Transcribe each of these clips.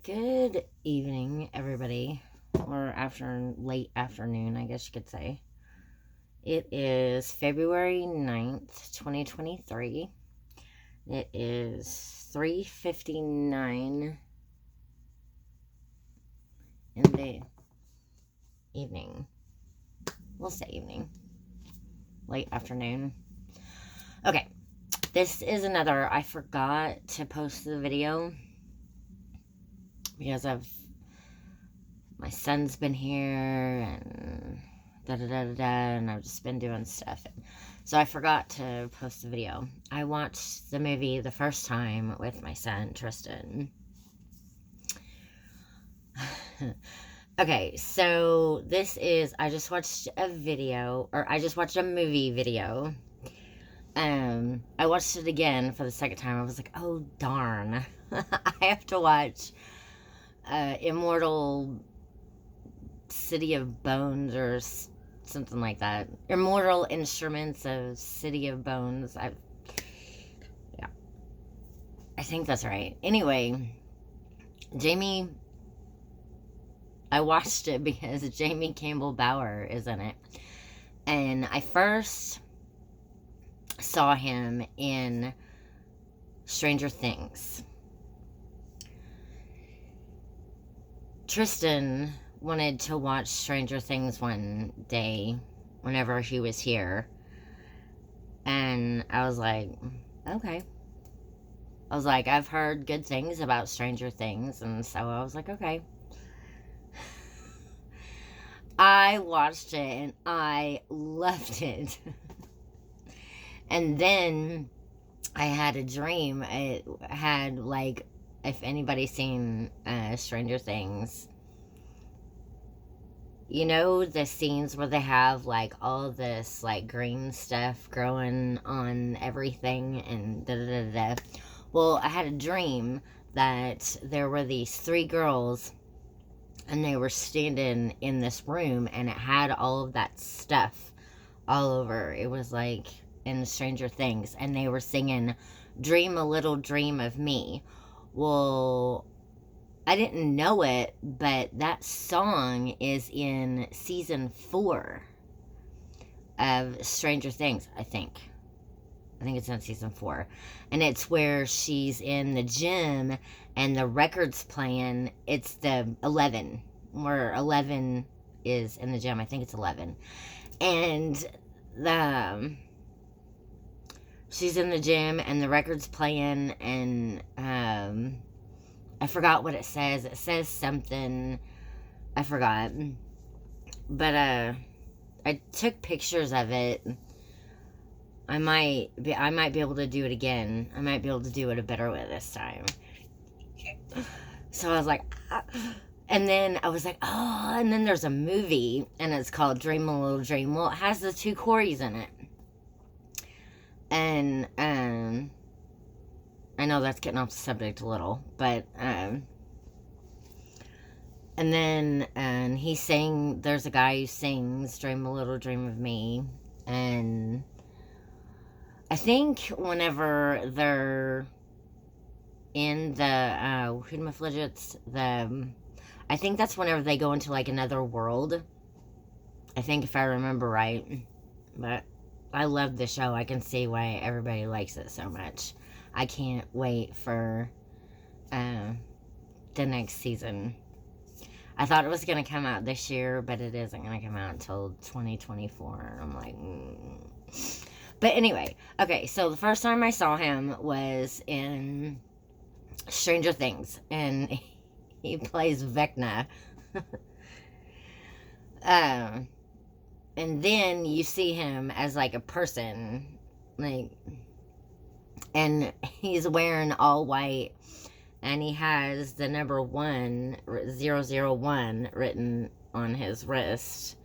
Good evening, everybody, or late afternoon, I guess you could say. It is February 9th, 2023. It is 3:59 in the evening. We'll say evening. Late afternoon. Okay, this is another, I forgot to post the video because my son's been here and and I've just been doing stuff. So I forgot to post the video. I watched the movie the first time with my son, Tristan. Okay, so I just watched a movie video. I watched it again for the second time. I was like, oh, darn. I have to watch Immortal City of Bones or something like that. Immortal Instruments of City of Bones. I think that's right. Anyway, I watched it because Jamie Campbell Bower is in it. And I first saw him in Stranger Things. Tristan wanted to watch Stranger Things one day whenever he was here. And I was like, okay. I was like, I've heard good things about Stranger Things. And so I was like, okay. I watched it and I loved it. And then I had a dream. It had, like, if anybody's seen Stranger Things, you know the scenes where they have, like, all this, like, green stuff growing on everything and da-da-da-da. Well, I had a dream that there were these three girls and they were standing in this room and it had all of that stuff all over. It was like in Stranger Things, and they were singing Dream a Little Dream of Me. Well, I didn't know it, but that song is in season 4 of Stranger Things, I think it's in season 4, and it's where she's in the gym and the record's playing. It's the 11, where 11 is in the gym. I think it's 11, and she's in the gym and the record's playing, and I forgot what it says. It says something, I forgot, but I took pictures of it. I might be able to do it again. I might be able to do it a better way this time. So I was like, and then I was like, oh, and then there's a movie, and it's called Dream a Little Dream. Well, it has the two Coreys in it. And, I know that's getting off the subject a little, but, and then, there's a guy who sings Dream a Little Dream of Me, and I think whenever they're in the Hoodlum Affligits, I think that's whenever they go into, like, another world. I think, if I remember right. But I love the show. I can see why everybody likes it so much. I can't wait for the next season. I thought it was going to come out this year, but it isn't going to come out until 2024. I'm like, But anyway, okay, so the first time I saw him was in Stranger Things, and he plays Vecna. And then you see him as, like, a person, like, and he's wearing all white, and he has the number 001 written on his wrist,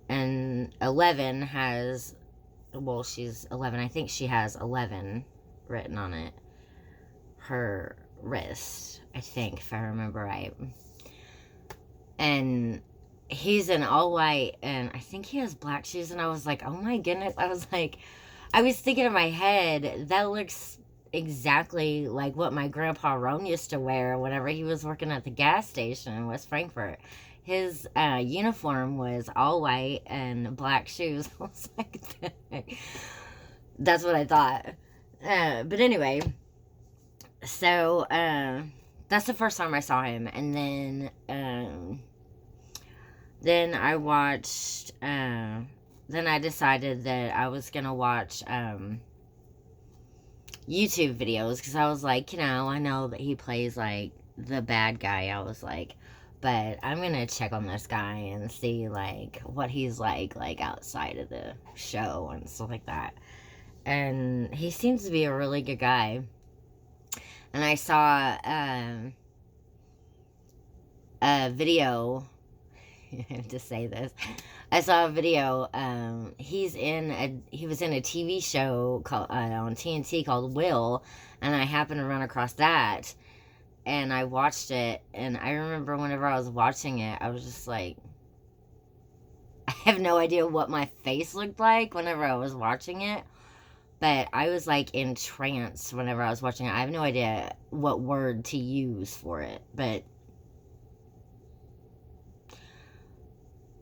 and 11 has, well, she's 11, I think she has 11 written on it, her wrist, I think, if I remember right. And he's in all white, and I think he has black shoes, and I was like, oh my goodness. I was thinking in my head, that looks exactly like what my grandpa Ron used to wear whenever he was working at the gas station in West Frankfort. His uniform was all white and black shoes. I was like, that's what I thought. But anyway, so that's the first time I saw him, and then I watched. Then I decided that I was gonna watch YouTube videos because I was like, I know that he plays like the bad guy. I was like, but I'm gonna check on this guy and see like what he's like outside of the show and stuff like that. And he seems to be a really good guy. And I saw a video. I have to say this. I saw a video. He was in a TV show called on TNT called Will, and I happened to run across that, and I watched it. And I remember whenever I was watching it, I was just like, I have no idea what my face looked like whenever I was watching it, but I was like entranced whenever I was watching it. I have no idea what word to use for it, but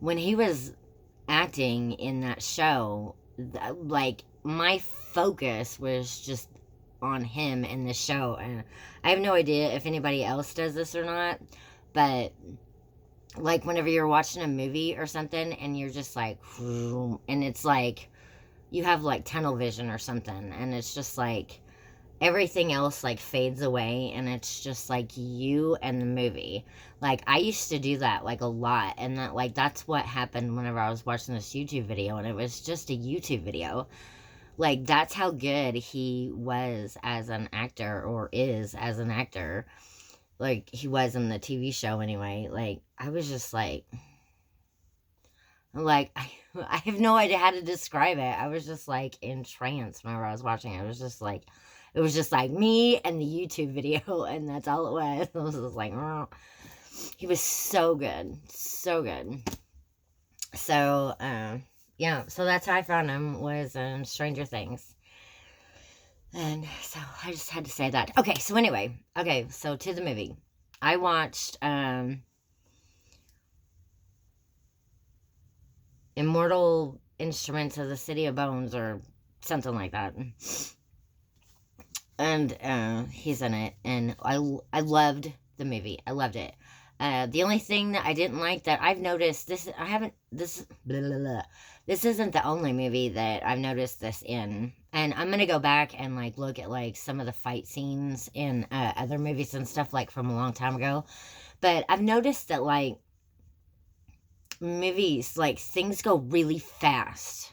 when he was acting in that show, like my focus was just on him in the show. And I have no idea if anybody else does this or not, but like whenever you're watching a movie or something and you're just like, and it's like you have like tunnel vision or something, and it's just like everything else like fades away and it's just like you and the movie. Like I used to do that like a lot, and that's what happened whenever I was watching this YouTube video, and it was just a YouTube video. Like that's how good he was as an actor, or is as an actor. Like he was in the TV show anyway. Like I was just like I have no idea how to describe it. I was just like entranced whenever I was watching it. It was just like me and the YouTube video, and that's all it was. I was just like, oh. He was so good, so good. So yeah, so that's how I found him, was Stranger Things. And so I just had to say that. Okay, so anyway, so to the movie. I watched Immortal Instruments of the City of Bones, or something like that. And he's in it, and I loved the movie. I loved it. The only thing that I didn't like that I've noticed, this isn't the only movie that I've noticed this in, and I'm gonna go back and like look at like some of the fight scenes in other movies and stuff like from a long time ago, but I've noticed that like movies, like things go really fast,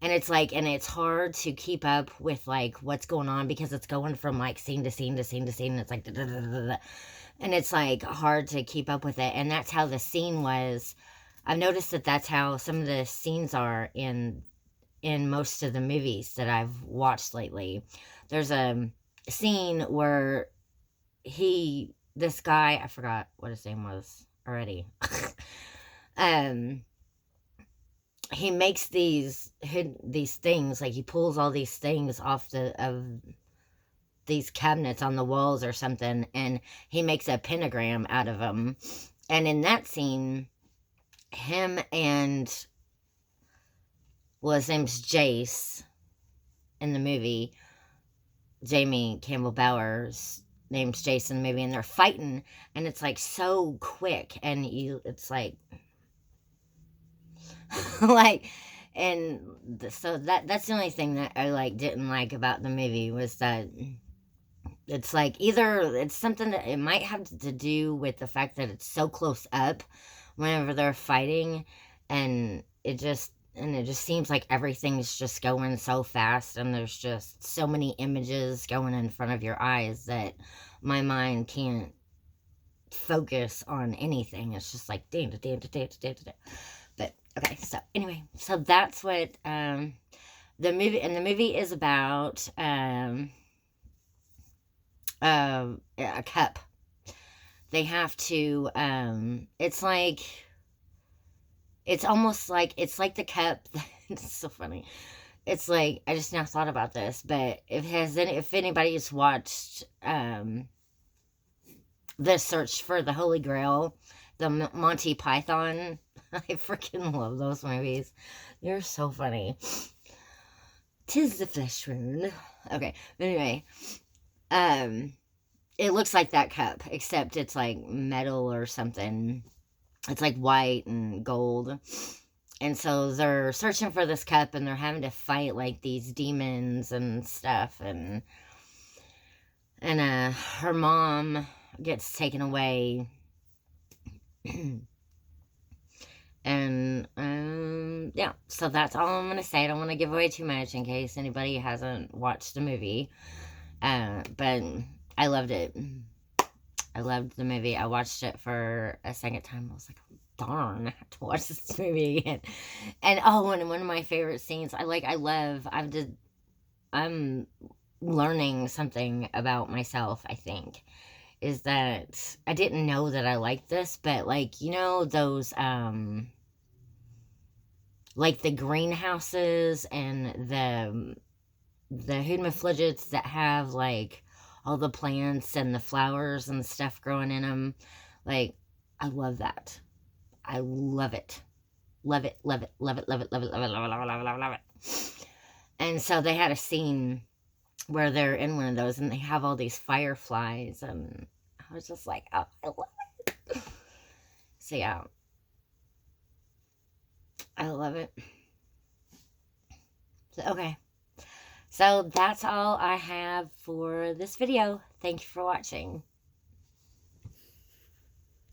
and it's like, and it's hard to keep up with like what's going on because it's going from like scene to scene to scene to scene, and it's like and it's like hard to keep up with it. And that's how the scene was. I've noticed that that's how some of the scenes are in most of the movies that I've watched lately. There's a scene where this guy, I forgot what his name was already. He makes these things, like he pulls all these things off of these cabinets on the walls or something, and he makes a pentagram out of them. And in that scene, him and, well, his name's Jace in the movie. Jamie Campbell Bower's name's Jace in the movie, and they're fighting, and it's like so quick, and it's like like, and so that's the only thing that I like didn't like about the movie, was that it's like either it's something that it might have to do with the fact that it's so close up whenever they're fighting, and it just seems like everything's just going so fast, and there's just so many images going in front of your eyes that my mind can't focus on anything. It's just like damn. But okay, so anyway, so that's what the movie is about. A cup. They have to it's almost like, it's like the cup. It's so funny. it's like, I just now thought about this, but if anybody's watched The Search for the Holy Grail, the Monty Python, I freaking love those movies. They're so funny. 'Tis the flesh wound. Okay, but anyway, it looks like that cup, except it's like metal or something. It's like white and gold. And so they're searching for this cup, and they're having to fight like these demons and stuff, and her mom gets taken away. And yeah, so that's all I'm gonna say. I don't want to give away too much in case anybody hasn't watched the movie. But I loved it. I loved the movie. I watched it for a second time. I was like, darn, I have to watch this movie again. And and one of my favorite scenes, I'm learning something about myself, I think, is that I didn't know that I liked this, but like, you know, those, like the greenhouses and the humidifugits that have like all the plants and the flowers and stuff growing in them. Like, I love that. I love it. Love it, love it, love it, love it, love it, love it, love it, love it, love it, love it, love it. And so they had a scene where they're in one of those and they have all these fireflies, and I was just like, oh, I love it. So yeah, I love it. So, okay. So that's all I have for this video. Thank you for watching.